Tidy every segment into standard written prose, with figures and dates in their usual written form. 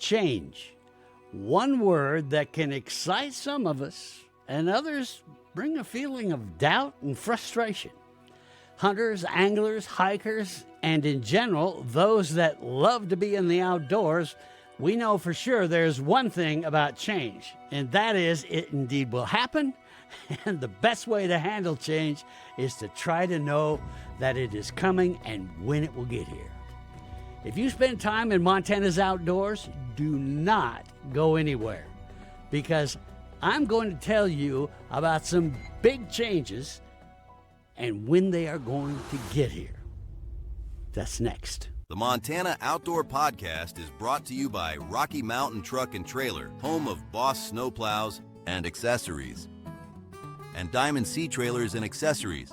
Change. One word that can excite some of us and others bring a feeling of doubt and frustration. Hunters, anglers, hikers, and in general, those that love to be in the outdoors, we know for sure there's one thing about change, and that is it indeed will happen. And the best way to handle change is to try to know that it is coming and when it will get here. If you spend time in Montana's outdoors, do not go anywhere, because I'm going to tell you about some big changes and when they are going to get here. That's next. The Montana Outdoor Podcast is brought to you by Rocky Mountain Truck and Trailer, home of Boss Snowplows and Accessories, and Diamond Sea Trailers and Accessories.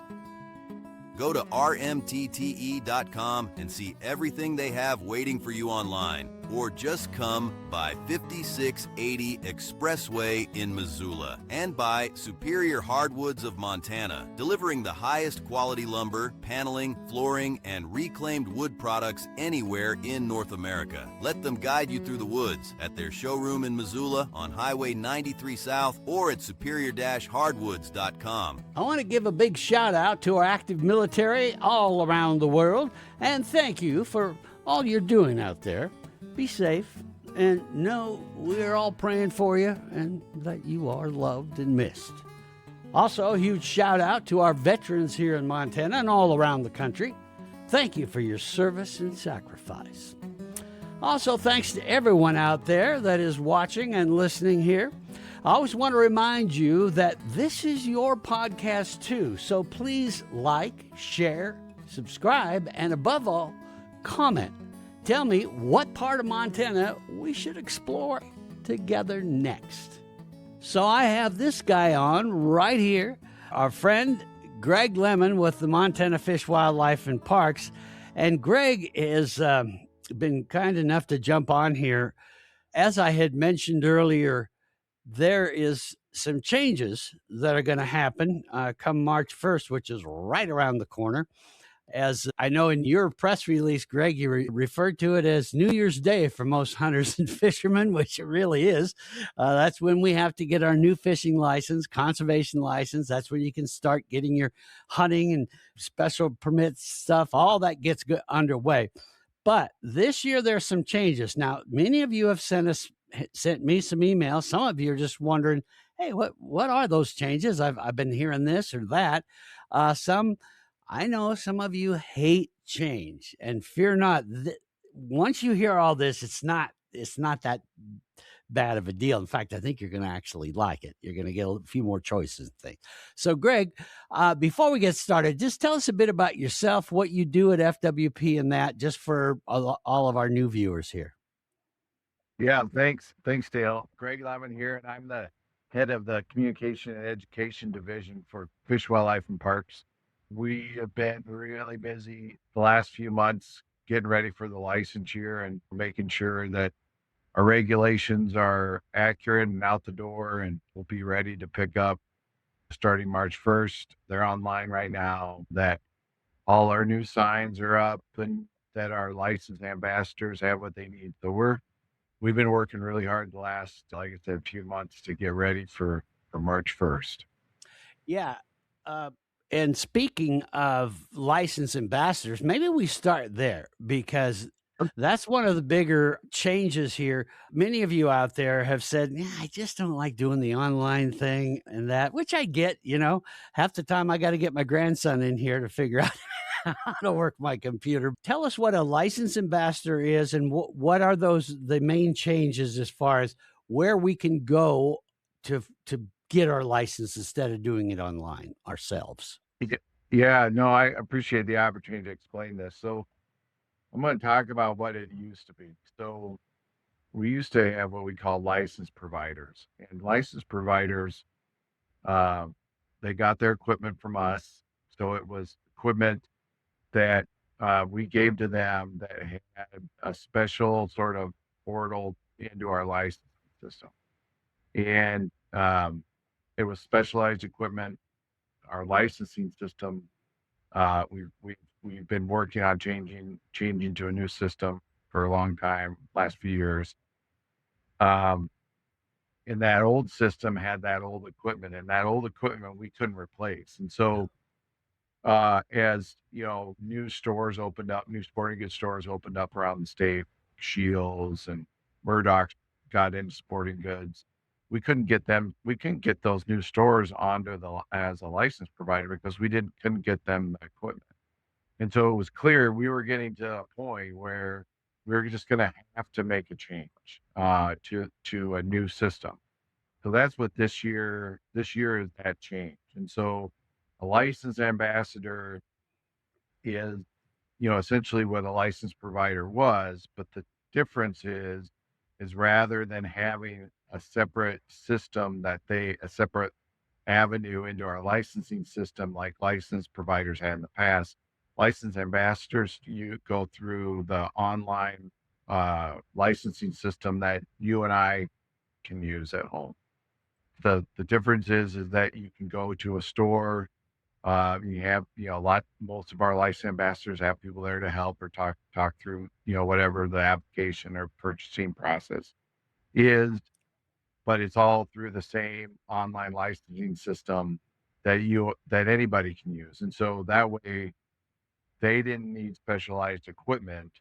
Go to rmtte.com and see everything they have waiting for you online, or just come by 5680 Expressway in Missoula, and by Superior Hardwoods of Montana, delivering the highest quality lumber, paneling, flooring, and reclaimed wood products anywhere in North America. Let them guide you through the woods at their showroom in Missoula on Highway 93 South or at superior-hardwoods.com. I want to give a big shout out to our active military all around the world, and thank you for all you're doing out there. Be safe, and know we're all praying for you and that you are loved and missed. Also, a huge shout out to our veterans here in Montana and all around the country. Thank you for your service and sacrifice. Also, thanks to everyone out there that is watching and listening here. I always want to remind you that this is your podcast too, so please like, share, subscribe, and above all, comment. Tell me what part of Montana we should explore together next. So I have this guy on right here, our friend Greg Lemon with the Montana Fish, Wildlife, and Parks. And Greg has been kind enough to jump on here. As I had mentioned earlier, there is some changes that are going to happen come March 1st, which is right around the corner. As I know in your press release, Greg, you referred to it as New Year's Day for most hunters and fishermen, which it really is. That's when we have to get our new fishing license, conservation license. That's when you can start getting your hunting and special permits stuff. All that gets underway. But this year, there's some changes. Now, many of you have sent me some emails. Some of you are just wondering, hey, what are those changes? I've been hearing this or that. I know some of you hate change, and fear not. Once you hear all this, it's not that bad of a deal. In fact, I think you're going to actually like it. You're going to get a few more choices and things. So, Greg, before we get started, just tell us a bit about yourself, what you do at FWP, and that, just for all of our new viewers here. Yeah, thanks, Dale. Greg Lemon here, and I'm the head of the Communication and Education Division for Fish, Wildlife, and Parks. We have been really busy the last few months getting ready for the licensure and making sure that our regulations are accurate and out the door, and we'll be ready to pick up starting March 1st. They're online right now, that all our new signs are up and that our licensed ambassadors have what they need. So we've been working really hard the last, like I said, few months to get ready for March 1st. Yeah. And speaking of licensed ambassadors, maybe we start there, because that's one of the bigger changes here. Many of you out there have said, I just don't like doing the online thing and that, which I get. Half the time I got to get my grandson in here to figure out how to work my computer. Tell us what a licensed ambassador is, and what are the main changes as far as where we can go to get our license instead of doing it online ourselves. Yeah, no, I appreciate the opportunity to explain this. So I'm going to talk about what it used to be. So we used to have what we call licensed providers, and licensed providers, they got their equipment from us. So it was equipment that we gave to them that had a special sort of portal into our licensing system. And it was specialized equipment. Our licensing system, we've been working on changing to a new system for a long time, last few years. Um, and that old system had that old equipment, and that old equipment we couldn't replace. And so, as you know, new stores opened up, new sporting goods stores opened up around the state, Shields and Murdoch got into sporting goods. We couldn't get those new stores onto the as a license provider because we didn't couldn't get them the equipment. And so it was clear we were getting to a point where we were just going to have to make a change to a new system. So that's what this year is that change. And so a licensed ambassador is, essentially what a licensed provider was, but the difference is rather than having a separate system a separate avenue into our licensing system like licensed providers had in the past, licensed ambassadors, you go through the online licensing system that you and I can use at home. The difference is that you can go to a store. You have, most of our licensed ambassadors have people there to help or talk through, whatever the application or purchasing process is, but it's all through the same online licensing system that anybody can use. And so that way they didn't need specialized equipment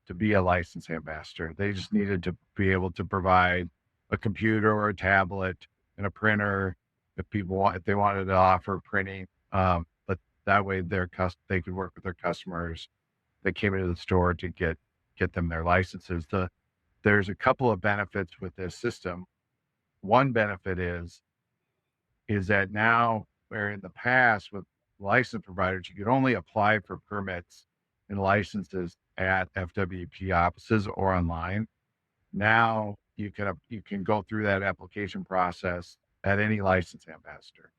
to be a licensed ambassador. They just needed to be able to provide a computer or a tablet and a printer if they wanted to offer printing. But that way they could work with their customers that came into the store to get them their licenses. There's a couple of benefits with this system. One benefit is that now, where in the past with license providers, you could only apply for permits and licenses at FWP offices or online. Now you can go through that application process at any license ambassador.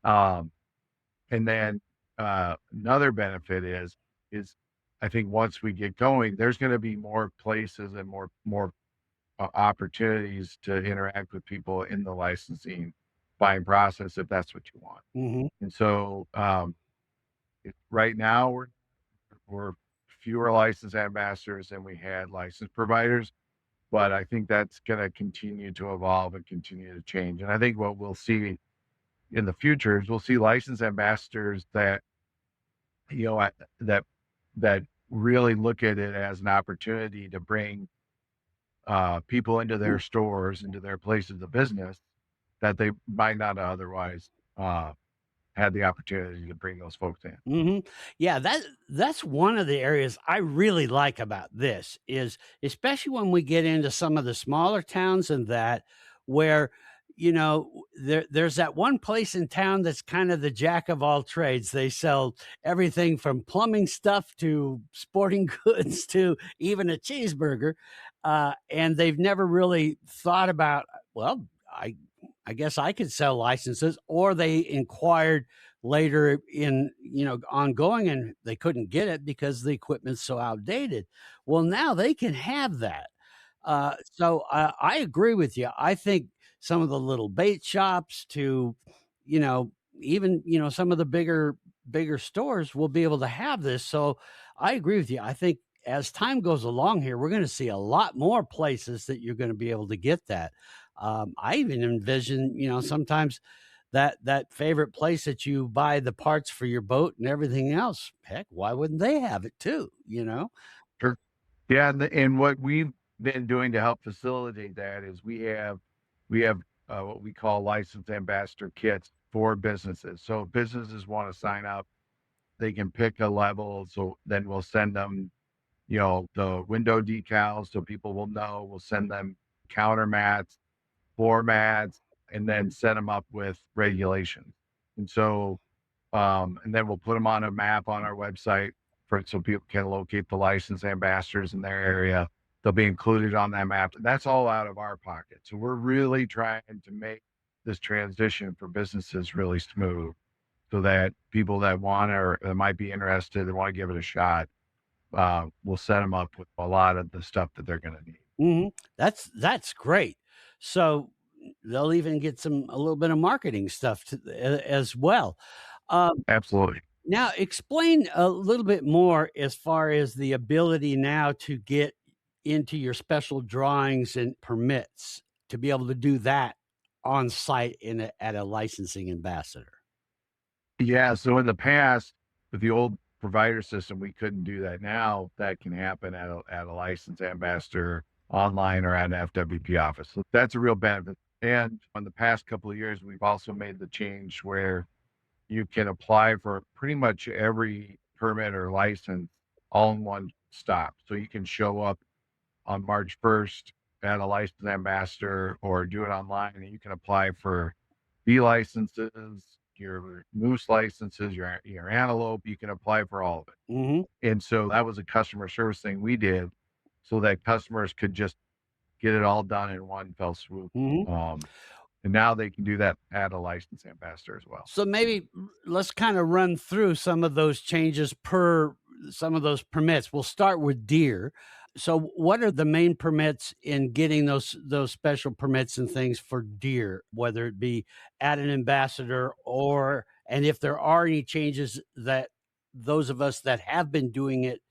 And then another benefit is I think once we get going, there's going to be more places and more opportunities to interact with people in the licensing buying process if that's what you want. Hmm. And so right now we're fewer licensed ambassadors than we had licensed providers, but I think that's going to continue to evolve and continue to change. And I think what we'll see in the future is we'll see licensed ambassadors that that that really look at it as an opportunity to bring people into their stores, into their places of business that they might not otherwise had the opportunity to bring those folks in. Yeah, that's one of the areas I really like about this is especially when we get into some of the smaller towns and that where there's that one place in town that's kind of the jack of all trades. They sell everything from plumbing stuff to sporting goods to even a cheeseburger, and they've never really thought about, well, I guess I could sell licenses, or they inquired later in ongoing and they couldn't get it because the equipment's so outdated. Well, now they can have that. So I agree with you. I think some of the little bait shops to, even some of the bigger stores will be able to have this. So I agree with you. I think as time goes along here, we're going to see a lot more places that you're going to be able to get that. I even envision, sometimes that favorite place that you buy the parts for your boat and everything else. Heck, why wouldn't they have it too? Sure. Yeah, and what we've been doing to help facilitate that is we have what we call licensed ambassador kits for businesses. So if businesses want to sign up, they can pick a level. So then we'll send them, the window decals so people will know. We'll send them counter mats, floor mats, and then set them up with regulations. And so, and then we'll put them on a map on our website so people can locate the licensed ambassadors in their area. They'll be included on that map. That's all out of our pocket. So we're really trying to make this transition for businesses really smooth so that people that want or that might be interested and want to give it a shot, we'll set them up with a lot of the stuff that they're going to need. That's great. So they'll even get a little bit of marketing stuff as well. Absolutely. Now explain a little bit more as far as the ability now to get into your special drawings and permits to be able to do that on site at a licensing ambassador? Yeah. So in the past, with the old provider system, we couldn't do that. Now that can happen at a licensed ambassador online or at an FWP office. So that's a real benefit. And in the past couple of years, we've also made the change where you can apply for pretty much every permit or license all in one stop. So you can show up on March 1st at a licensed ambassador or do it online, and you can apply for bee licenses, your moose licenses, your antelope. You can apply for all of it. Mhm, And so that was a customer service thing we did so that customers could just get it all done in one fell swoop. mhm. And now they can do that at a licensed ambassador as well. So maybe let's kind of run through some of those changes per some of those permits. We'll start with deer. So what are the main permits in getting those special permits and things for deer, whether it be at an ambassador or and if there are any changes that those of us that have been doing it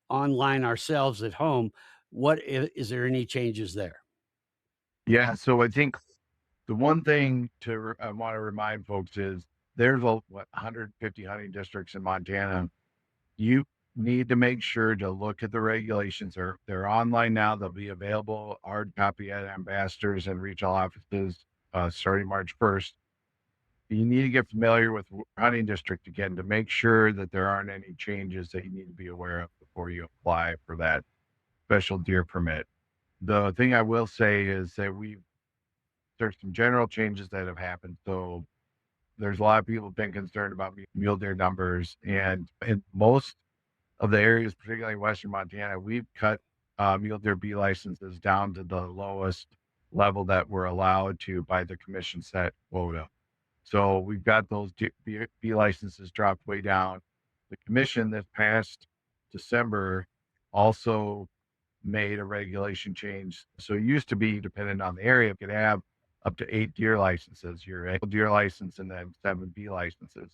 online ourselves at home, is there any changes there? Yeah. So I think the one thing I want to remind folks is there's 150 hunting districts in Montana. You need to make sure to look at the regulations. They're online now. They'll be available hard copy at ambassadors and regional offices starting March 1st. You need to get familiar with hunting district again to make sure that there aren't any changes that you need to be aware of before you apply for that special deer permit. The thing I will say is that there's some general changes that have happened. So there's a lot of people have been concerned about mule deer numbers, and in most of the areas, particularly Western Montana, we've cut mule deer bee licenses down to the lowest level that we're allowed to by the commission set quota. So we've got those bee licenses dropped way down. The commission this past December also made a regulation change. So it used to be dependent on the area, you could have up to 8 deer licenses, your annual deer license, and then 7 bee licenses.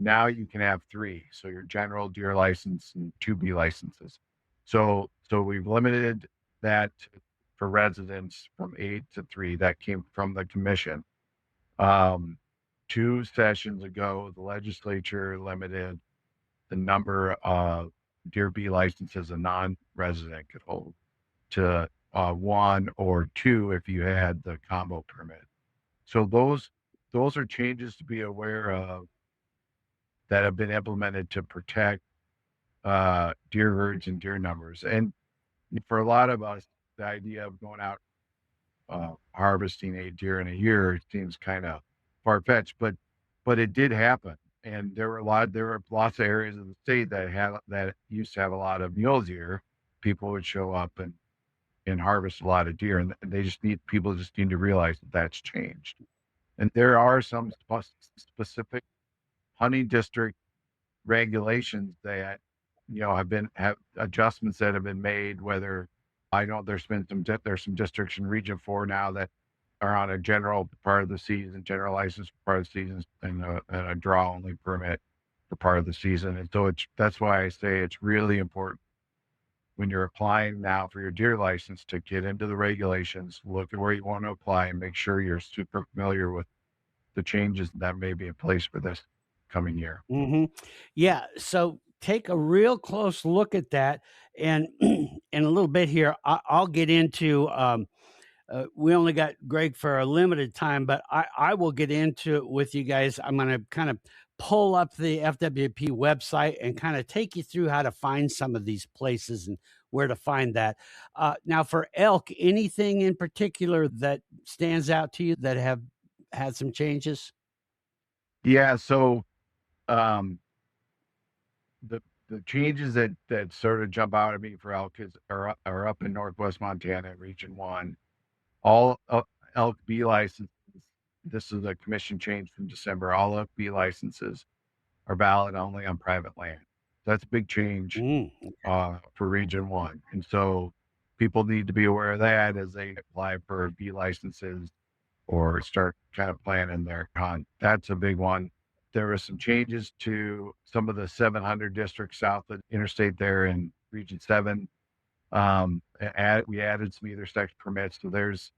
Now you can have 3. So your general deer license and 2 bee licenses. So we've limited that for residents from 8 to 3. That came from the commission. 2 sessions ago, the legislature limited the number of deer bee licenses a non-resident could hold to 1 or 2 if you had the combo permit. So those are changes to be aware of that have been implemented to protect deer herds and deer numbers. And for a lot of us, the idea of going out harvesting 8 deer in a year seems kind of far-fetched, but it did happen. And there were lots of areas of the state that used to have a lot of mule deer. People would show up and harvest a lot of deer, and people just need to realize that that's changed. And there are some specific hunting district regulations that have adjustments that have been made. Whether I know there's some districts in Region 4 now that are on a general part of the season, general license for part of the season, and a draw only permit for part of the season. And so that's why I say it's really important when you're applying now for your deer license to get into the regulations, look at where you want to apply, and make sure you're super familiar with the changes that may be in place for this coming year. Mhm. Yeah, so take a real close look at that, and in a little bit here, I'll get into, we only got Greg for a limited time, but I will get into it with you guys. I'm gonna kind of pull up the FWP website and kind of take you through how to find some of these places and where to find that. Now for elk, anything in particular that stands out to you that have had some changes? Yeah. So um, the changes that sort of jump out at me for elk are up in Northwest Montana, Region 1. All elk bee licenses. This is a commission change from December. All elk bee licenses are valid only on private land. That's a big change Mm. for Region 1. And so people need to be aware of that as they apply for bee licenses or start kind of planning their hunt. That's a big one. There were some changes to some of the 700 districts south of interstate there in Region 7. We added some either sex permits, so there's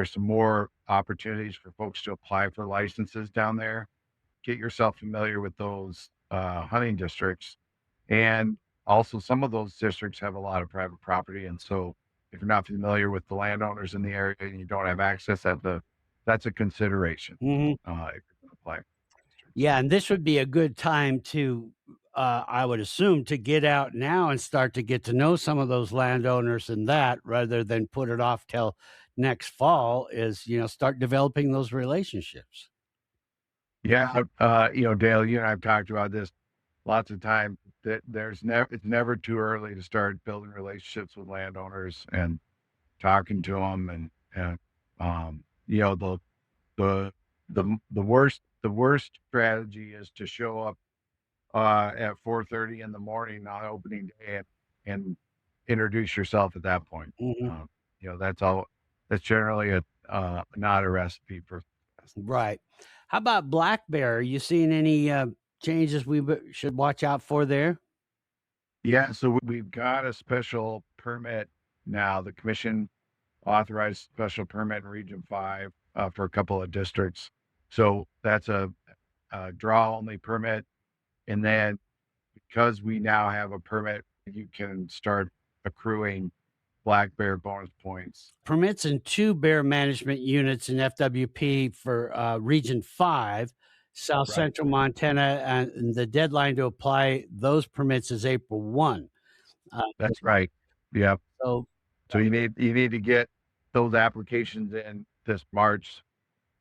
some more opportunities for folks to apply for licenses down there. Get yourself familiar with those hunting districts, and also some of those districts have a lot of private property, and so if you're not familiar with the landowners in the area and you don't have access, that's a consideration Hmm. if you're going to apply for districts. Yeah, and this would be a good time to, I would assume, to get out now and start to get to know some of those landowners and that, rather than put it off till next fall. Is start developing those relationships. Yeah, Dale, you and I've talked about this lots of times that it's never too early to start building relationships with landowners and talking to them and you know the worst strategy is to show up at 4:30 in the morning on opening day and introduce yourself at that point. Hmm. That's generally not a recipe for success. Right. How about black bear? Are you seeing any changes should watch out for there? Yeah, so we've got a special permit now. The commission authorized special permit in Region 5 for a couple of districts. So that's a draw only permit. And then because we now have a permit, you can start accruing black bear bonus points. Permits in 2 bear management units in FWP for Region 5, South Right. Central Montana, and the deadline to apply those permits is April 1. That's right. Yeah. So So you need to get those applications in this March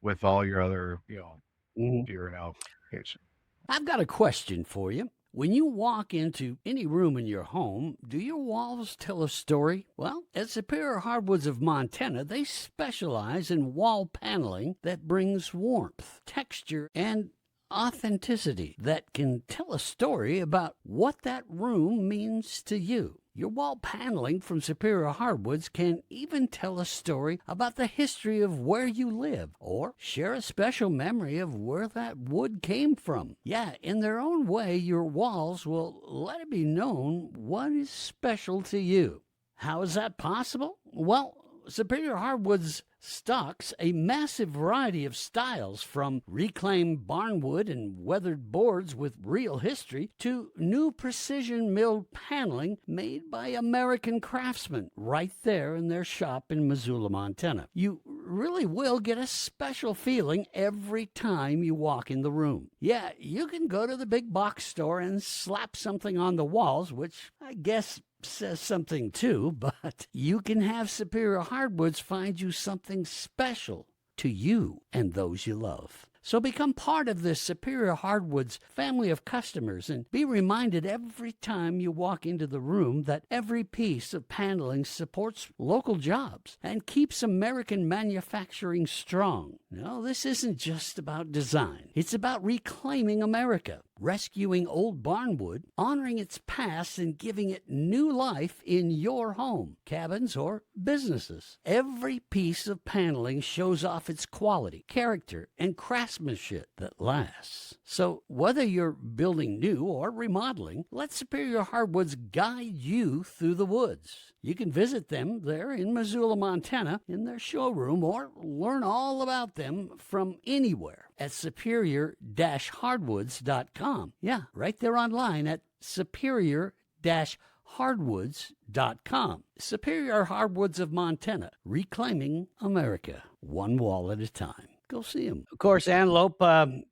with all your other, mhm. deer and elk applications. I've got a question for you. When you walk into any room in your home, do your walls tell a story? Well, at Superior Hardwoods of Montana, they specialize in wall paneling that brings warmth, texture, and authenticity that can tell a story about what that room means to you. Your wall paneling from Superior Hardwoods can even tell a story about the history of where you live or share a special memory of where that wood came from. Yeah, in their own way, your walls will let it be known what is special to you. How is that possible? Well, Superior Hardwoods stocks a massive variety of styles, from reclaimed barnwood and weathered boards with real history to new precision milled paneling made by American craftsmen right there in their shop in Missoula, Montana. You really will get a special feeling every time you walk in the room. Yeah, you can go to the big box store and slap something on the walls, which I guess says something too, but you can have Superior Hardwoods find you something special to you and those you love. So become part of the Superior Hardwoods family of customers and be reminded every time you walk into the room that every piece of paneling supports local jobs and keeps American manufacturing strong. No, this isn't just about design. It's about reclaiming America, rescuing old barnwood, honoring its past, and giving it new life in your home, cabins, or businesses. Every piece of paneling shows off its quality, character, and craftsmanship that lasts. So whether you're building new or remodeling, let Superior Hardwoods guide you through the woods. You can visit them there in Missoula, Montana, in their showroom, or learn all about them from anywhere at superior-hardwoods.com. Yeah, right there online at superior-hardwoods.com. Superior Hardwoods of Montana, reclaiming America, one wall at a time. Go see them. Of course, antelope,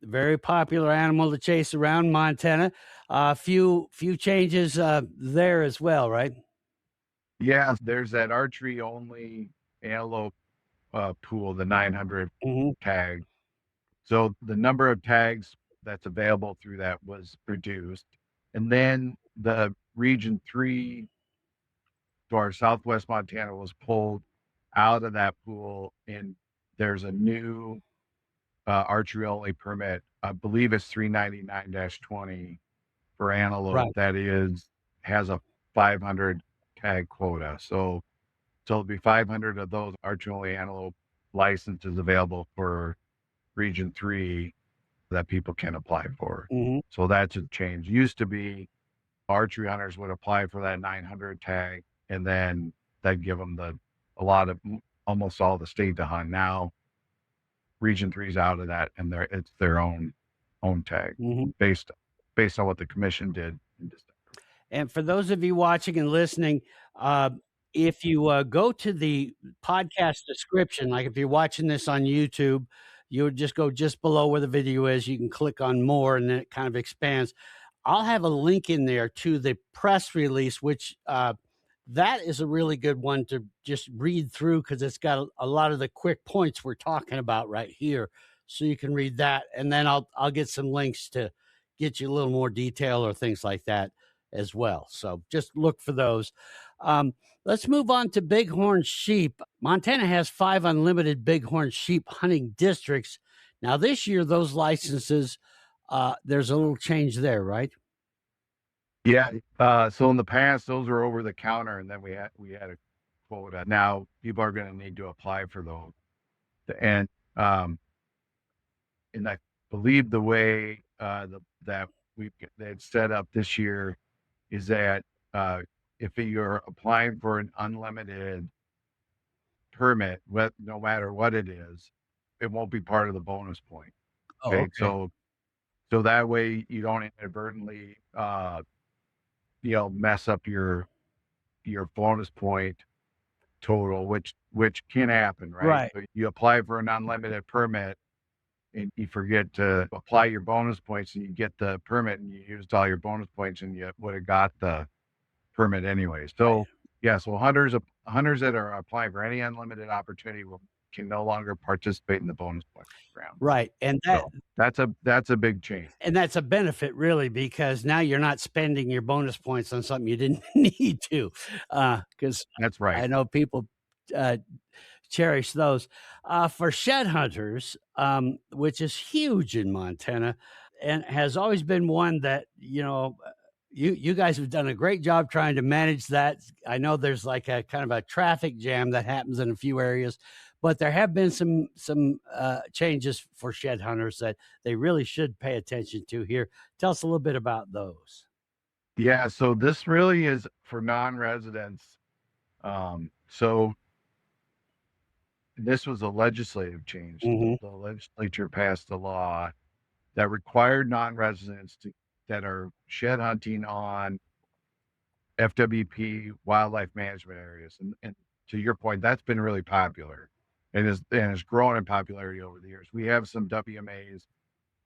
very popular animal to chase around Montana. Few changes there as well, right? Yeah, there's that archery only antelope pool, the 900 Mm-hmm. tag. So the number of tags that's available through that was reduced. And then the Region 3 to our southwest Montana was pulled out of that pool, and there's a new archery only permit. I believe it's 399-20 for antelope Right. that has a 500 tag quota. So there'll be 500 of those archery only antelope licenses available for Region 3 that people can apply for. Mm-hmm. So that's a change. Used to be archery hunters would apply for that 900 tag and then that'd give them a lot of almost all the state to hunt. Now Region 3's out of that, and it's their own tag based on what the commission did in December. And for those of you watching and listening, if you go to the podcast description, like if you're watching this on YouTube, you would just go just below where the video is. You can click on more, and then it kind of expands. I'll have a link in there to the press release, which that is a really good one to just read through because it's got a lot of the quick points we're talking about right here. So you can read that, and then I'll get some links to get you a little more detail or things like that as well. So just look for those. Let's move on to bighorn sheep. Montana has 5 unlimited bighorn sheep hunting districts. Now this year, those licenses, there's a little change there, right? Yeah. So in the past, those were over the counter, and then we had a quota. Now people are going to need to apply for those, and I believe the way that they had set up this year is that if you're applying for an unlimited permit, no matter what it is, it won't be part of the bonus point. Okay. So that way you don't inadvertently, mess up your bonus point total, which can happen, right? Right. So you apply for an unlimited permit and you forget to apply your bonus points, and you get the permit and you used all your bonus points, and you would have got the permit anyway. So so hunters that are applying for any unlimited opportunity can no longer participate in the bonus point round. Right. And that's a big change. And that's a benefit, really, because now you're not spending your bonus points on something you didn't need to. Because that's right. I know people cherish those. For shed hunters, which is huge in Montana and has always been one that, you guys have done a great job trying to manage that. I know there's like a kind of a traffic jam that happens in a few areas, but there have been some changes for shed hunters that they really should pay attention to here. Tell us a little bit about those. Yeah, so this really is for non-residents. So this was a legislative change. The legislature passed a law that required non-residents that are shed hunting on FWP wildlife management areas. And to your point, that's been really popular and has grown in popularity over the years. We have some WMAs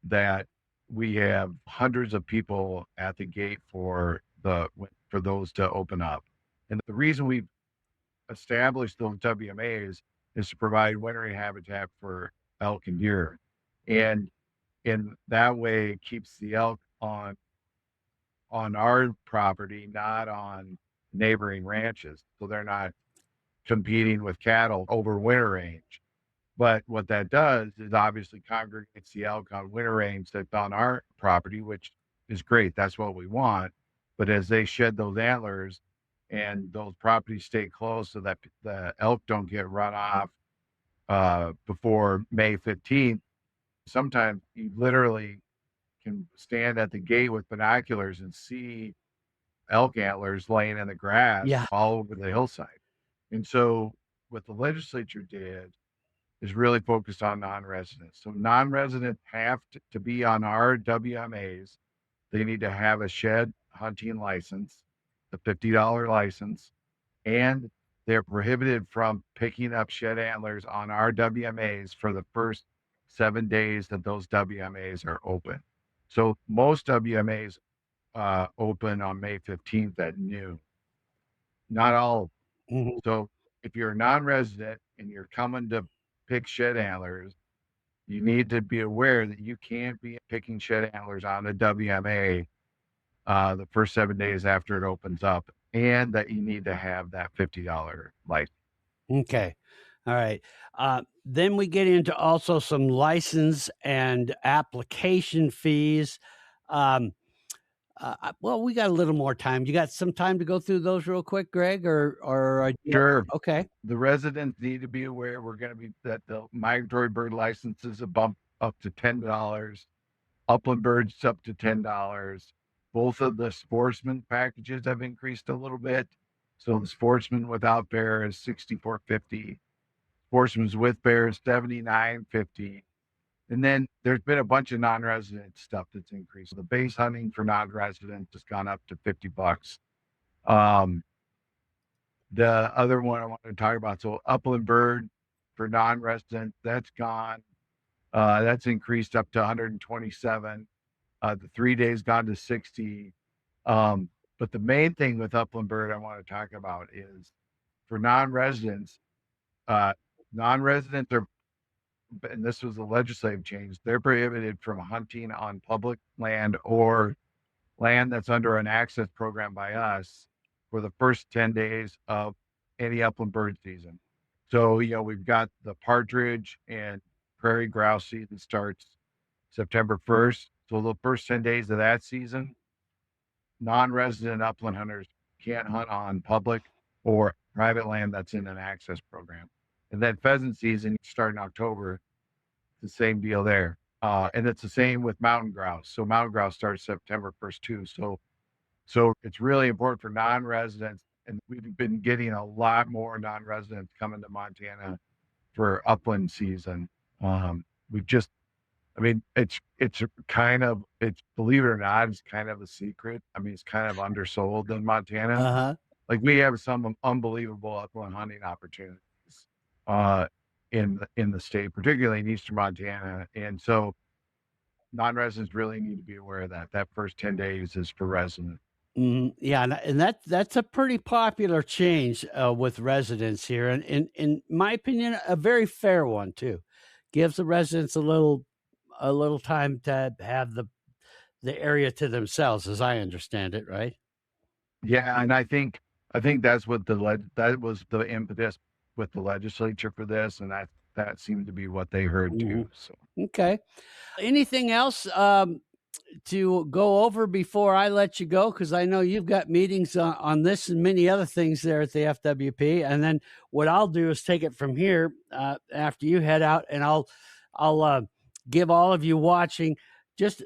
that we have hundreds of people at the gate for those to open up. And the reason we've established those WMAs is to provide wintering habitat for elk and deer. And in that way, it keeps the elk on our property, not on neighboring ranches. So they're not competing with cattle over winter range. But what that does is obviously congregates the elk on winter range that's on our property, which is great. That's what we want. But as they shed those antlers and those properties stay closed so that the elk don't get run off before May 15th, sometimes you literally can stand at the gate with binoculars and see elk antlers laying in the grass all over the hillside. And so what the legislature did is really focused on non-residents. So non-residents have to be on our WMAs. They need to have a shed hunting license, a $50 license, and they're prohibited from picking up shed antlers on our WMAs for the first 7 days that those WMAs are open. So most WMAs open on May 15th at noon. Not all. So if you're a non-resident and you're coming to pick shed antlers, you need to be aware that you can't be picking shed antlers on a WMA the first 7 days after it opens up, and that you need to have that $50 license. Okay. All right. Then we get into also some license and application fees. Well, we got a little more time. You got some time to go through those real quick, Greg, or Sure. Okay. The residents need to be aware that the migratory bird licenses a bump up to $10, upland birds up to $10. Both of the sportsman packages have increased a little bit. So the sportsman without bear is $64.50. Sportsman's with bear is $79.50. And then there's been a bunch of non-resident stuff that's increased. The base hunting for non-residents has gone up to $50. Um, the other one I want to talk about, so upland bird for non-resident, that's gone. That's increased up to 127. The 3 days gone to 60. But the main thing with upland bird I want to talk about is for non-residents. Non-residents are, and this was a legislative change, they're prohibited from hunting on public land or land that's under an access program by us for the first 10 days of any upland bird season. So, we've got the partridge and prairie grouse season starts September 1st. So the first 10 days of that season, non-resident upland hunters can't hunt on public or private land that's in an access program. And then pheasant season starting October, the same deal there. And it's the same with mountain grouse. So mountain grouse starts September 1st too. So it's really important for non-residents, and we've been getting a lot more non-residents coming to Montana for upland season. We've just, I mean, it's believe it or not, it's kind of a secret. I mean, it's kind of undersold in Montana. Uh-huh. Like we have some unbelievable upland hunting opportunities in the state, particularly in eastern Montana. And so non-residents really need to be aware of that. That first 10 days is for residents. Yeah, and that's a pretty popular change with residents here, and in my opinion, a very fair one too. Gives the residents a little time to have the area to themselves, as I understand it, right? Yeah, and I think that's what that was the impetus with the legislature for this, and that seemed to be what they heard too. So Okay. Anything else to go over before I let you go? Because I know you've got meetings on this and many other things there at the FWP. And then what I'll do is take it from here after you head out, and I'll give all of you watching just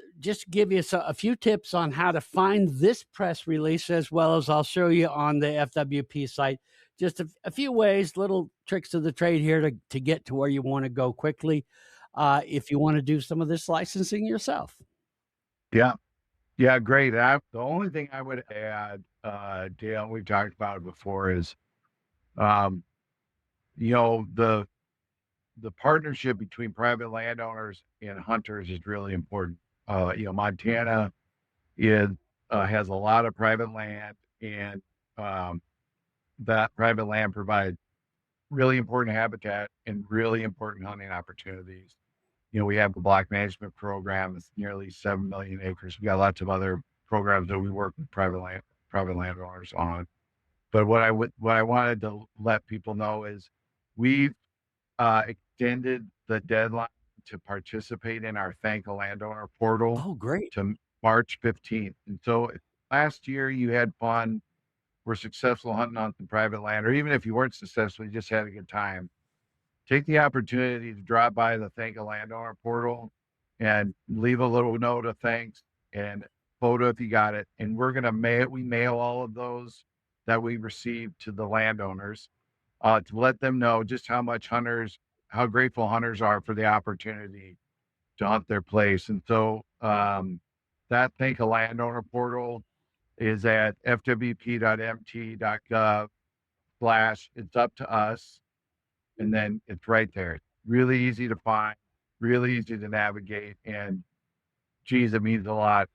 give you a few tips on how to find this press release, as well as I'll show you on the FWP site just a few ways, little tricks of the trade here to get to where you want to go quickly if you want to do some of this licensing yourself. yeah, great. The only thing I would add, Dale, we've talked about it before, is um, the partnership between private landowners and hunters is really important. Montana has a lot of private land, and that private land provides really important habitat and really important hunting opportunities. We have the block management program. It's nearly 7 million acres. We got lots of other programs that we work with private landowners on. But what I wanted to let people know is we've extended the deadline to participate in our Thank a Landowner portal. Oh, great. To March 15th. And so last year you had fun, were successful hunting on some private land, or even if you weren't successful, you just had a good time. Take the opportunity to drop by the Thank a Landowner portal and leave a little note of thanks and photo if you got it. And we're going to mail all of those that we received to the landowners to let them know just how how grateful hunters are for the opportunity to hunt their place. And so that Thank a Landowner portal is at fwp.mt.gov/it's up to us. And then it's right there. It's really easy to find, really easy to navigate. And geez, it means a lot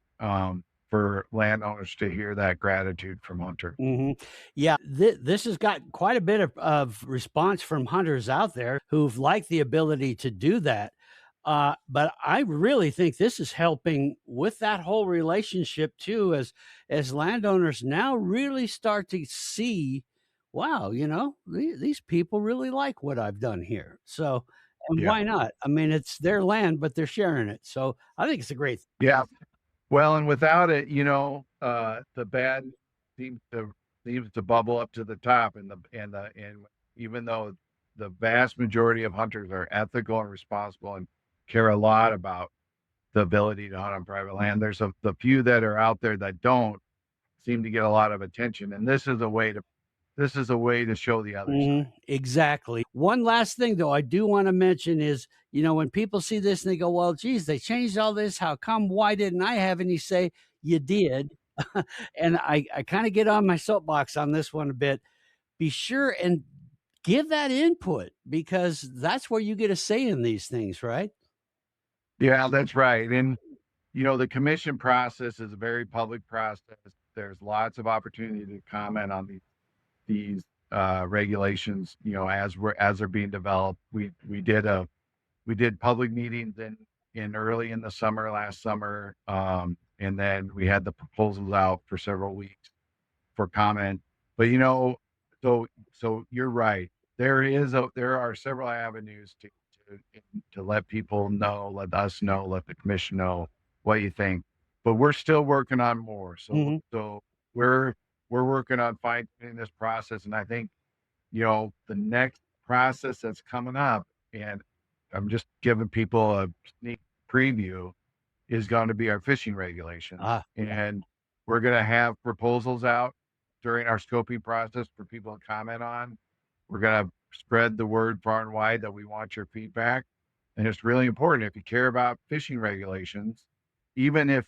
for landowners to hear that gratitude from hunters. Yeah, this has got quite a bit of response from hunters out there who've liked the ability to do that. But I really think this is helping with that whole relationship too, as landowners now really start to see, wow, these people really like what I've done here. So, and Yeah. why not? I mean, it's their land, but they're sharing it. So I think it's a great thing. Yeah. Well, and without it, the bad seems to bubble up to the top, and even though the vast majority of hunters are ethical and responsible and care a lot about the ability to hunt on private land, there's the few that are out there that don't seem to get a lot of attention. And this is a way to this is a way to show the other side. Exactly. One last thing, though, I do want to mention is, when people see this and they go, well, geez, they changed all this. How come? Why didn't I have any say? You did. And I kind of get on my soapbox on this one a bit. Be sure and give that input, because that's where you get a say in these things, right? Yeah, that's right. And the commission process is a very public process. There's lots of opportunity to comment on these regulations, as they're being developed. We did public meetings in early in the summer, last summer, and then we had the proposals out for several weeks for comment. But so you're right. There are several avenues to let people know, let us know, let the commission know what you think. But we're still working on more. So we're working on fine tuning this process, and I think the next process that's coming up, and I'm just giving people a sneak preview, is going to be our fishing regulations. And we're going to have proposals out during our scoping process for people to comment on. We're going to spread the word far and wide that we want your feedback. And it's really important, if you care about fishing regulations, even if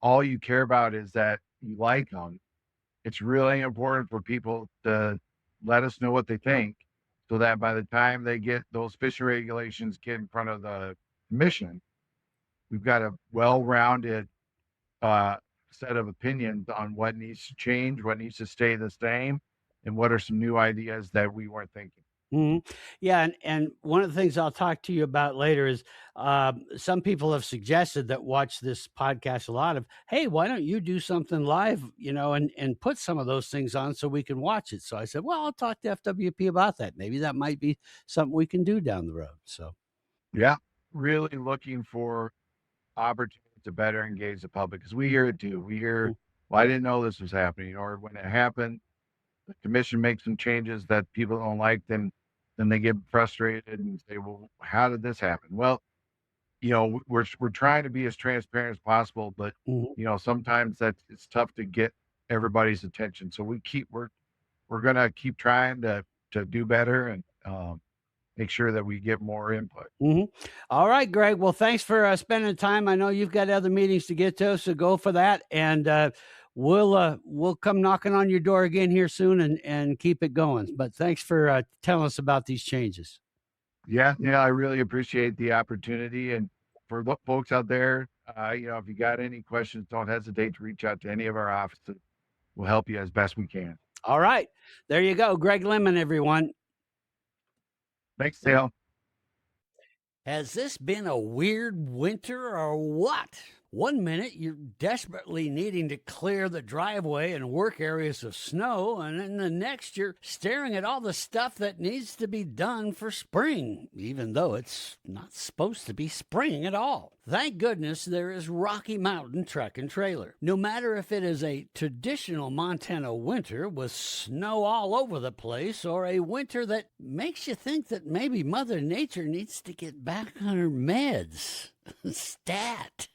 all you care about is that you like them, it's really important for people to let us know what they think, so that by the time they get those fishing regulations get in front of the commission, we've got a well-rounded set of opinions on what needs to change, what needs to stay the same, and what are some new ideas that we weren't thinking. Yeah, and one of the things I'll talk to you about later is some people have suggested that watch this podcast a lot of, hey, why don't you do something live, and put some of those things on so we can watch it. So I said, well, I'll talk to FWP about that. Maybe that might be something we can do down the road. So yeah, really looking for opportunities to better engage the public, because we hear it too. We hear, well, I didn't know this was happening, or when it happened, the commission makes some changes that people don't like, then they get frustrated and say, well, how did this happen? Well, we're trying to be as transparent as possible, but sometimes it's tough to get everybody's attention. So we're gonna keep trying to do better and make sure that we get more input. All right, Greg. Well, thanks for spending time. I know you've got other meetings to get to, so go for that. And we'll come knocking on your door again here soon and keep it going. But thanks for telling us about these changes. Yeah, I really appreciate the opportunity. And for the folks out there, if you got any questions, don't hesitate to reach out to any of our offices. We'll help you as best we can. All right. There you go. Greg Lemon, everyone. Thanks, Dale. Has this been a weird winter or what? One minute you're desperately needing to clear the driveway and work areas of snow, and then the next you're staring at all the stuff that needs to be done for spring, even though it's not supposed to be spring at all. Thank goodness there is Rocky Mountain Truck and Trailer. No matter if it is a traditional Montana winter with snow all over the place, or a winter that makes you think that maybe Mother Nature needs to get back on her meds. Stat.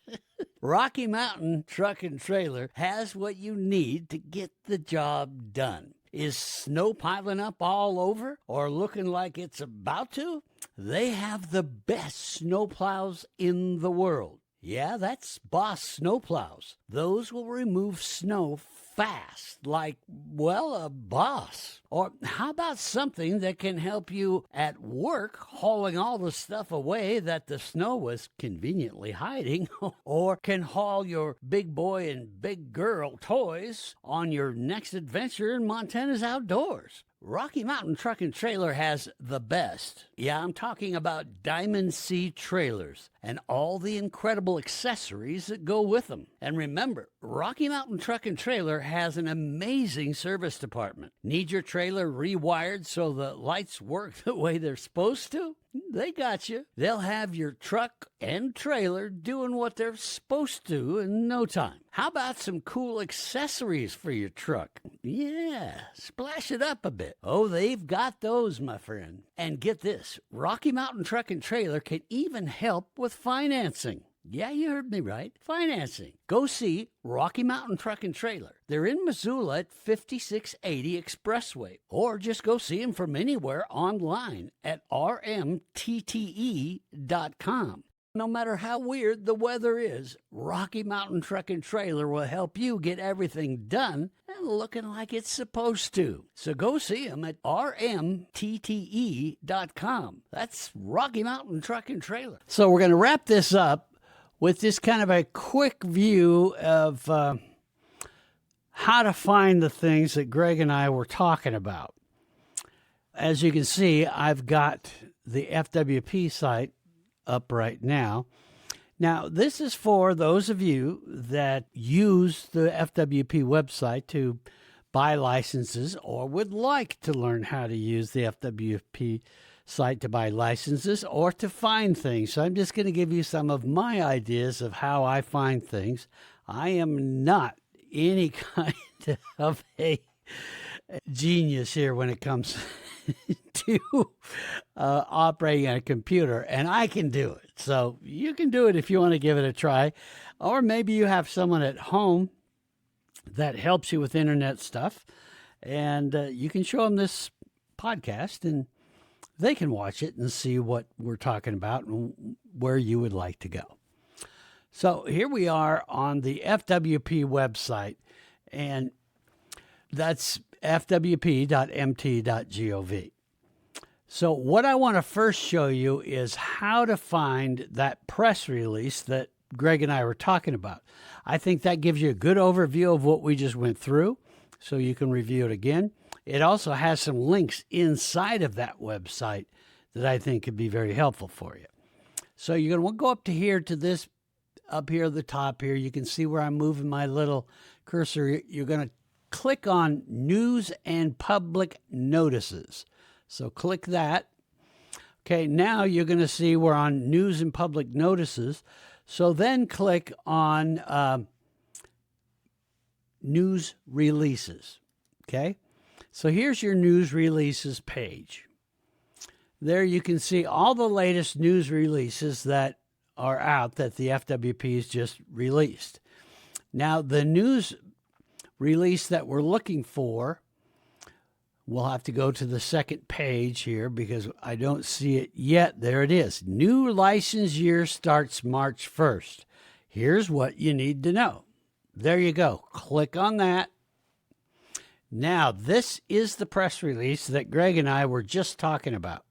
Rocky Mountain Truck and Trailer has what you need to get the job done. Is snow piling up all over or looking like it's about to? They have the best snowplows in the world. Yeah, that's Boss snowplows. Those will remove snow fast, like, well, a boss. Or how about something that can help you at work hauling all the stuff away that the snow was conveniently hiding, or can haul your big boy and big girl toys on your next adventure in Montana's outdoors? Rocky Mountain Truck and Trailer has the best. Yeah, I'm talking about Diamond C trailers and all the incredible accessories that go with them. And remember, Rocky Mountain Truck and Trailer has an amazing service department. Need your trailer rewired so the lights work the way they're supposed to? They got you. They'll have your truck and trailer doing what they're supposed to in no time. How about some cool accessories for your truck? Yeah, splash it up a bit. Oh, they've got those, my friend. And get this, Rocky Mountain Truck and Trailer can even help with financing. Yeah, you heard me right. Financing. Go see Rocky Mountain Truck and Trailer. They're in Missoula at 5680 Expressway, or just go see them from anywhere online at rmtte.com. No matter how weird the weather is, Rocky Mountain Truck and Trailer will help you get everything done and looking like it's supposed to. So go see them at rmtte.com. That's Rocky Mountain Truck and Trailer. So we're going to wrap this up with this kind of a quick view of how to find the things that Greg and I were talking about. As you can see, I've got the FWP site up right now. Now, this is for those of you that use the FWP website to buy licenses or would like to learn how to use the FWP site to buy licenses or to find things. So I'm just going to give you some of my ideas of how I find things. I am not any kind of a genius here when it comes to operating a computer, and I can do it. So you can do it if you want to give it a try, or maybe you have someone at home that helps you with internet stuff, and you can show them this podcast, and they can watch it and see what we're talking about and where you would like to go. So here we are on the FWP website, and that's fwp.mt.gov. So what I want to first show you is how to find that press release that Greg and I were talking about. I think that gives you a good overview of what we just went through, so you can review it again. It also has some links inside of that website that I think could be very helpful for you. So you're going to go up to here to this, up here at the top here. You can see where I'm moving my little cursor. You're going to click on News and Public Notices. So click that. Okay, now you're going to see we're on News and Public Notices. So then click on News Releases. Okay, so here's your News Releases page. There you can see all the latest news releases that are out that the FWP has just released. Now, the news release that we're looking for, we'll have to go to the second page here because I don't see it yet. There it is. New license year starts March 1st. Here's what you need to know. There you go. Click on that. Now, this is the press release that Greg and I were just talking about.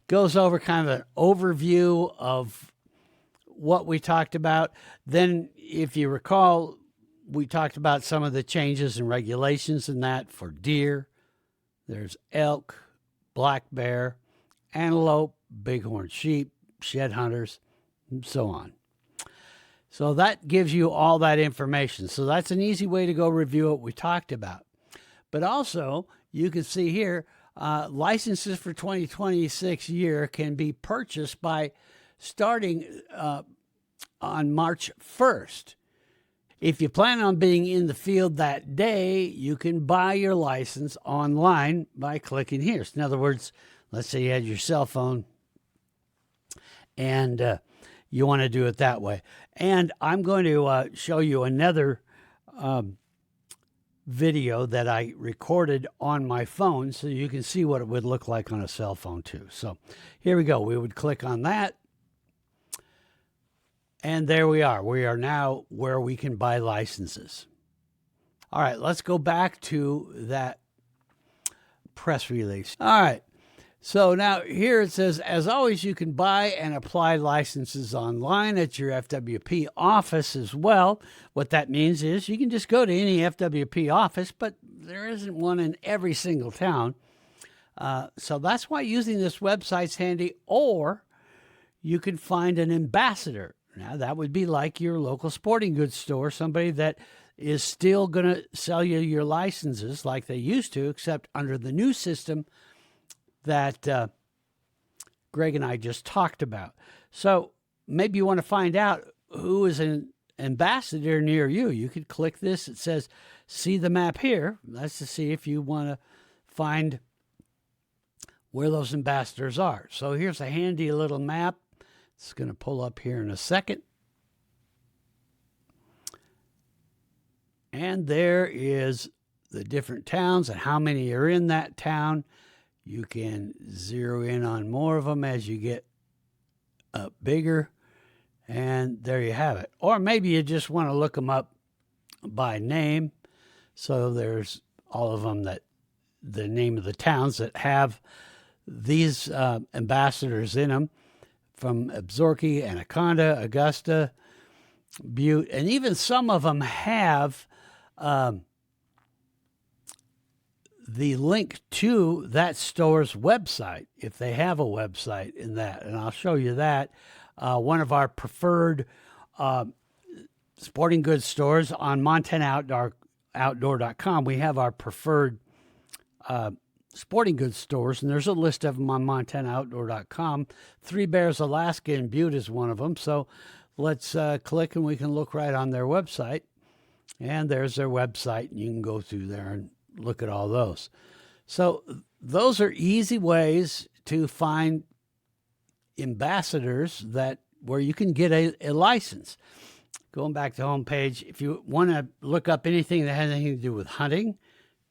Goes over kind of an overview of what we talked about. Then, if you recall, we talked about some of the changes and regulations in that for deer. There's elk, black bear, antelope, bighorn sheep, shed hunters, and so on. So that gives you all that information. So that's an easy way to go review what we talked about. But also, you can see here, licenses for 2026 year can be purchased by starting on March 1st. If you plan on being in the field that day, you can buy your license online by clicking here. So in other words, let's say you had your cell phone and you want to do it that way. And I'm going to show you another video that I recorded on my phone so you can see what it would look like on a cell phone too. So here we go. We would click on that. And there we are. We are now where we can buy licenses. All right, let's go back to that press release. All right. So now here it says, as always, you can buy and apply licenses online at your FWP office as well. What that means is you can just go to any FWP office, but there isn't one in every single town. So that's why using this website's handy, or you can find an ambassador. Now, that would be like your local sporting goods store, somebody that is still going to sell you your licenses like they used to, except under the new system that Greg and I just talked about. So maybe you want to find out who is an ambassador near you. You could click this. It says, see the map here. That's to see if you want to find where those ambassadors are. So here's a handy little map. It's going to pull up here in a second. And there is the different towns and how many are in that town. You can zero in on more of them as you get bigger. And there you have it. Or maybe you just want to look them up by name. So there's all of them, that the name of the towns that have these ambassadors in them, from Absaroka, Anaconda, Augusta, Butte, and even some of them have the link to that store's website, if they have a website in that. And I'll show you that. One of our preferred sporting goods stores on MontanaOutdoor.com, we have our preferred sporting goods stores, and there's a list of them on MontanaOutdoor.com. Three Bears Alaska and Butte is one of them. So let's click and we can look right on their website. And there's their website, and you can go through there and look at all those. So those are easy ways to find ambassadors where you can get a license. Going back to the homepage, if you want to look up anything that has anything to do with hunting,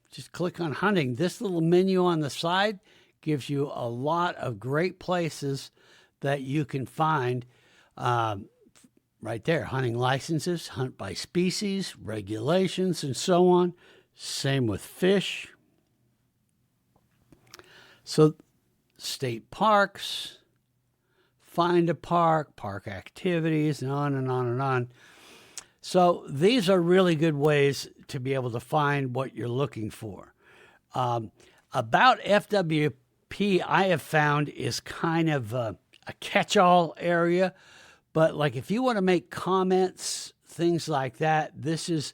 just click on hunting. This little menu on the side gives you a lot of great places that you can find right there. Hunting licenses, hunt by species, regulations, and so on. Same with fish. So state parks, find a park, park activities, and on and on and on. So these are really good ways to be able to find what you're looking for. About FWP, I have found, is kind of a catch-all area. But like if you want to make comments, things like that, this is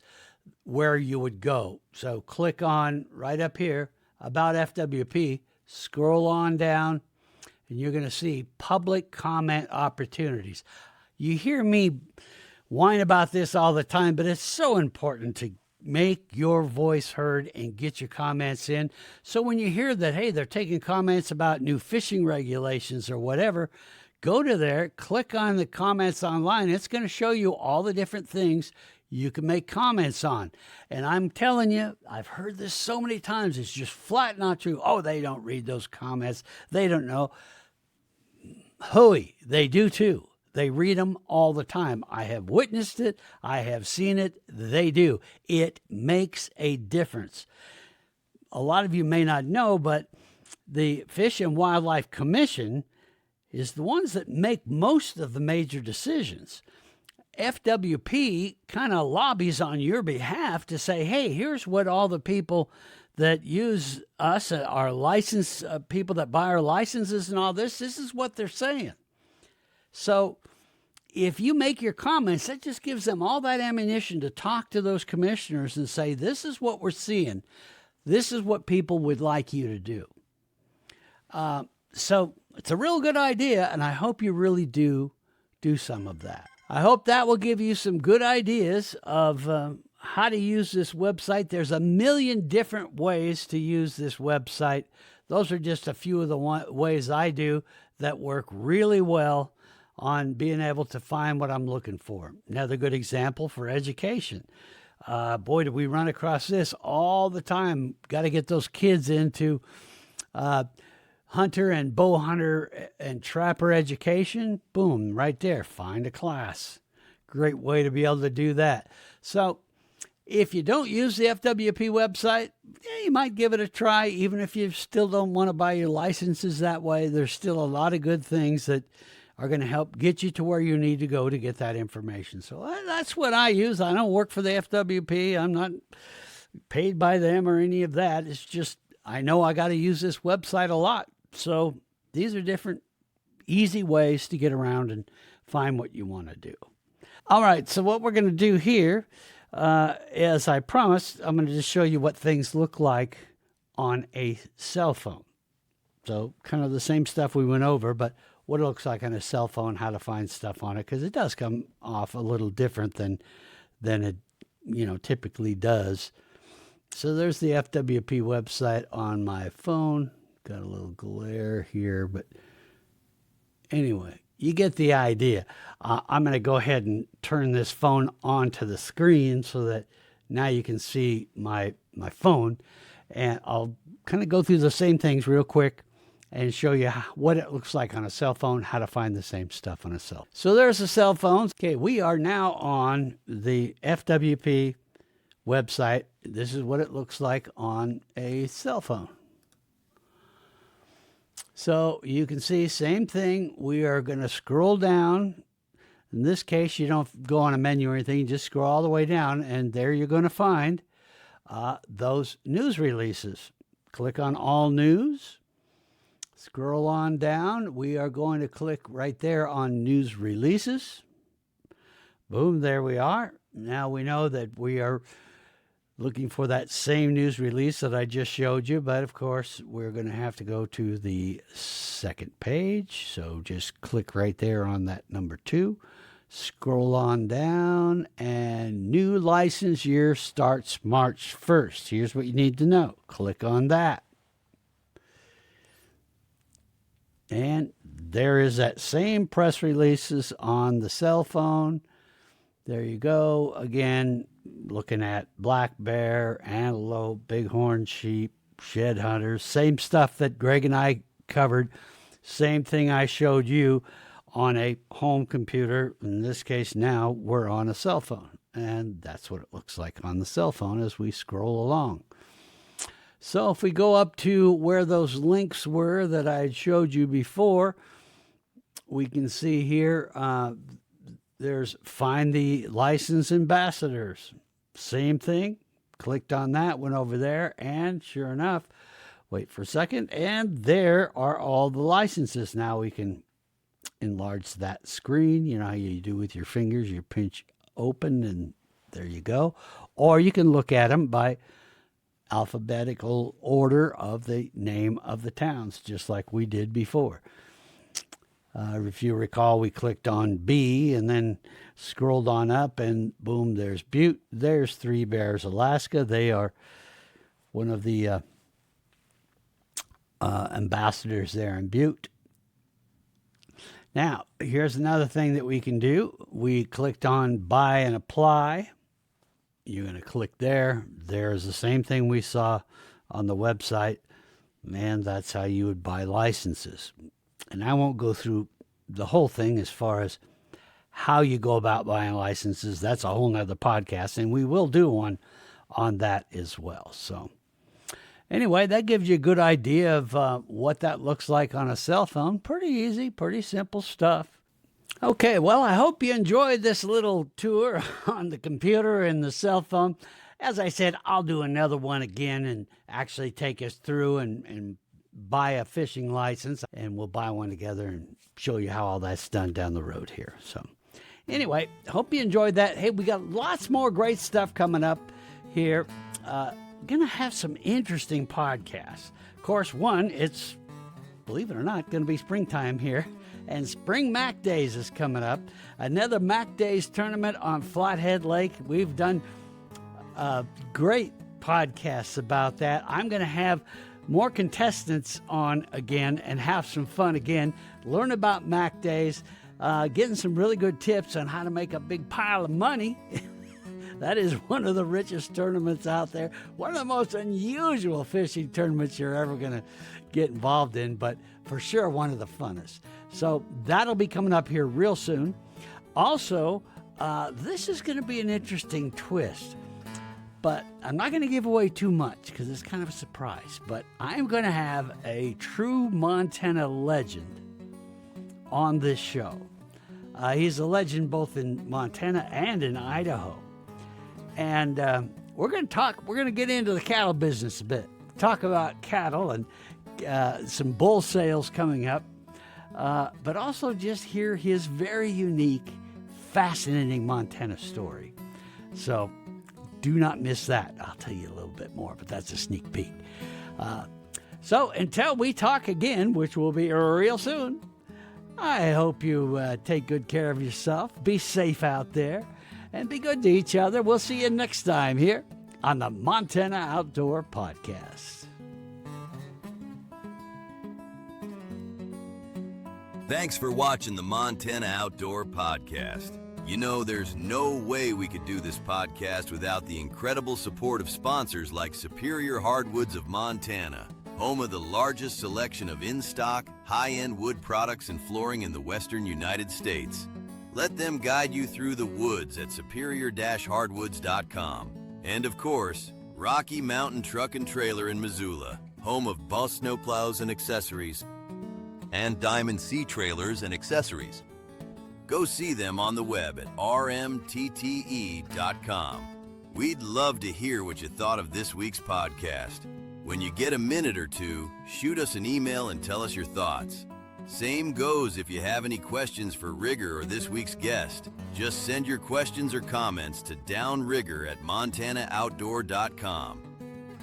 where you would go. So click on right up here, About FWP, scroll on down, and you're going to see public comment opportunities. You hear me whine about this all the time, but it's so important to make your voice heard and get your comments in. So when you hear that, hey, they're taking comments about new fishing regulations or whatever, go to there, click on the comments online. It's going to show you all the different things you can make comments on. And I'm telling you, I've heard this so many times, it's just flat not true. Oh, they don't read those comments. They don't know. Hooey, they do too. They read them all the time. I have witnessed it. I have seen it. They do. It makes a difference. A lot of you may not know, but the Fish and Wildlife Commission is the ones that make most of the major decisions. FWP kind of lobbies on your behalf to say, hey, here's what all the people that use us, our license, people that buy our licenses and all this is what they're saying. So if you make your comments, that just gives them all that ammunition to talk to those commissioners and say, this is what we're seeing. This is what people would like you to do. So it's a real good idea, and I hope you really do some of that. I hope that will give you some good ideas of how to use this website. There's a million different ways to use this website. Those are just a few of the ways I do that work really well on being able to find what I'm looking for. Another good example for education. Boy, do we run across this all the time. Got to get those kids into hunter and bow hunter and trapper education. Boom, right there. Find a class. Great way to be able to do that. So if you don't use the FWP website, you might give it a try. Even if you still don't want to buy your licenses that way, there's still a lot of good things that are going to help get you to where you need to go to get that information. So that's what I use. I don't work for the FWP. I'm not paid by them or any of that. It's just, I know I got to use this website a lot. So these are different easy ways to get around and find what you want to do. All right, so what we're going to do here, as I promised, I'm going to just show you what things look like on a cell phone. So kind of the same stuff we went over, but what it looks like on a cell phone, how to find stuff on it, because it does come off a little different than it typically does. So there's the FWP website on my phone. Got a little glare here, but anyway, you get the idea. I'm going to go ahead and turn this phone onto the screen so that Now you can see my phone, and I'll kind of go through the same things real quick and show you what it looks like on a cell phone, how to find the same stuff on a cell phone. So there's the cell phones. Okay, we are now on the FWP website. This is what it looks like on a cell phone. So you can see, same thing. We are going to scroll down. In this case, you don't go on a menu or anything. You just scroll all the way down, and there you're going to find those news releases. Click on All News. Scroll on down. We are going to click right there on News Releases. Boom, there we are. Now we know that we are looking for that same news release that I just showed you, but of course we're going to have to go to the second page. So just click right there on that number 2. Scroll on down, and new license year starts March 1st. Here's what you need to know. Click on that. And there is that same press releases on the cell phone. There you go. Again, looking at black bear, antelope, bighorn sheep, shed hunters. Same stuff that Greg and I covered. Same thing I showed you on a home computer. In this case, now we're on a cell phone. And that's what it looks like on the cell phone as we scroll along. So if we go up to where those links were that I had showed you before, we can see here there's Find the License Ambassadors. Same thing. Clicked on that, went over there, and sure enough, wait for a second, and there are all the licenses. Now we can enlarge that screen. You know how you do with your fingers. You pinch open, and there you go. Or you can look at them by alphabetical order of the name of the towns, just like we did before. If you recall, we clicked on B and then scrolled on up, and boom, there's Butte. There's Three Bears, Alaska. They are one of the ambassadors there in Butte. Now, here's another thing that we can do. We clicked on Buy and Apply. You're going to click there. There's the same thing we saw on the website. Man, that's how you would buy licenses. And I won't go through the whole thing as far as how you go about buying licenses. That's a whole nother podcast, and we will do one on that as well. So anyway, that gives you a good idea of what that looks like on a cell phone. Pretty easy, pretty simple stuff. Okay, well, I hope you enjoyed this little tour on the computer and the cell phone. As I said, I'll do another one again and actually take us through and buy a fishing license, and we'll buy one together and show you how all that's done down the road here. So anyway, hope you enjoyed that. Hey, we got lots more great stuff coming up here. Gonna have some interesting podcasts. Of course, one, it's, believe it or not, gonna be springtime here, and Spring Mac Days is coming up. Another Mac Days tournament on Flathead Lake. We've done great podcasts about that. I'm gonna have more contestants on again and have some fun again, learn about Mac Days, getting some really good tips on how to make a big pile of money. That is one of the richest tournaments out there, one of the most unusual fishing tournaments you're ever going to get involved in, but for sure one of the funnest. So that'll be coming up here real soon. Also, this is going to be an interesting twist. But I'm not going to give away too much because it's kind of a surprise. But I'm going to have a true Montana legend on this show. He's a legend both in Montana and in Idaho. And we're going to get into the cattle business a bit. Talk about cattle and some bull sales coming up. But also just hear his very unique, fascinating Montana story. So do not miss that. I'll tell you a little bit more, but that's a sneak peek. So until we talk again, which will be real soon, I hope you take good care of yourself. Be safe out there and be good to each other. We'll see you next time here on the Montana Outdoor Podcast. Thanks for watching the Montana Outdoor Podcast. You know, there's no way we could do this podcast without the incredible support of sponsors like Superior Hardwoods of Montana, home of the largest selection of in-stock, high-end wood products and flooring in the western United States. Let them guide you through the woods at superior-hardwoods.com. And of course, Rocky Mountain Truck and Trailer in Missoula, home of Boss snowplows and accessories, and Diamond Sea Trailers and Accessories. Go see them on the web at rmtte.com. We'd love to hear what you thought of this week's podcast. When you get a minute or two, shoot us an email and tell us your thoughts. Same goes if you have any questions for Rigger or this week's guest. Just send your questions or comments to downrigger@montanooutdoor.com.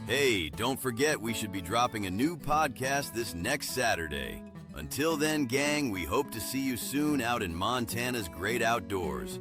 Hey, don't forget we should be dropping a new podcast this next Saturday. Until then, gang, we hope to see you soon out in Montana's great outdoors.